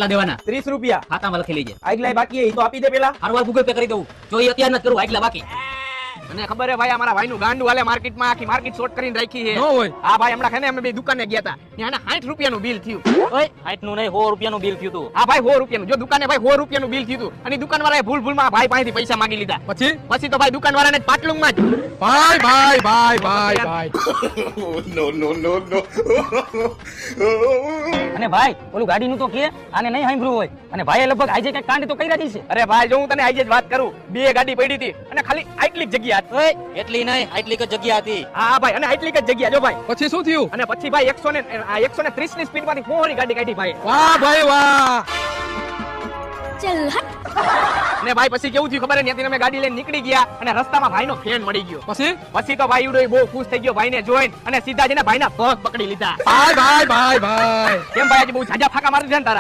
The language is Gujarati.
કેટલા દેવાના? 30 રૂપિયા ખાતામાં લખી લેજે. આગલા બાકી એ તો આપી દે પેલા. હારું ગૂગલ પે કરી દઉં. જો એ અત્યારે નથી કરું, આગલા બાકી. અને ખબર હે ભાઈ અમારા ભાઈનું ગાંડું હાલે માર્કેટમાં આખી માર્કેટ શોર્ટ કરીને રાખી છે. ન હોય. હા ભાઈ હમણાં ખાને અમે બે દુકાને ગયા હતા. ત્યાં 60 રૂપિયાનું બિલ થયું. ઓય 60 નું નહીં 100 રૂપિયાનું બિલ થયું તું. હા ભાઈ 100 રૂપિયાનું. જો દુકાને ભાઈ 100 રૂપિયાનું બિલ થયું તું. અને દુકાનવાળાએ ભૂલમાં ભાઈ પાસેથી પૈસા માંગી લીધા. પછી તો ભાઈ દુકાનવાળાને જ પાટલુંગમાં જ. ભાઈ અને ભાઈ ઓલું ગાડીનું તો કે આને નહીં સાંભળ્યું હોય. અને ભાઈએ લગભગ આજે કઈ કાંડ તો કર્યા જ છે. અરે ભાઈ જો હું તને આજે જ વાત કરું, બે ગાડી પડી હતી અને ખાલી આટલી જ જગ્યા હતી. ઓય એટલી નહીં, આટલી જ જગ્યા હતી. હા ભાઈ અને આટલી જ જગ્યા જો ભાઈ. પછી શું થયું? અને પછી ભાઈ 130 ની સ્પીડમાંથી ફોરી ગાડી કાઢી ભાઈ. વાહ ભાઈ વાહ. અને ભાઈ પછી કેવું થયું ખબર હે? ત્યાંથી અમે ગાડી લઈને નીકળી ગયા અને રસ્તામાં ભાઈનો ફેન મળી ગયો. પછી તો ભાઈ ઉડો બહુ ખુશ થઈ ગયો ભાઈને જોઈને અને સીધા જઈને ભાઈના પગ પકડી લીધા. ભાઈ કેમ ભાઈ આજે બહુ ઝાઝા ફાકા મારી દીધા ને તારા?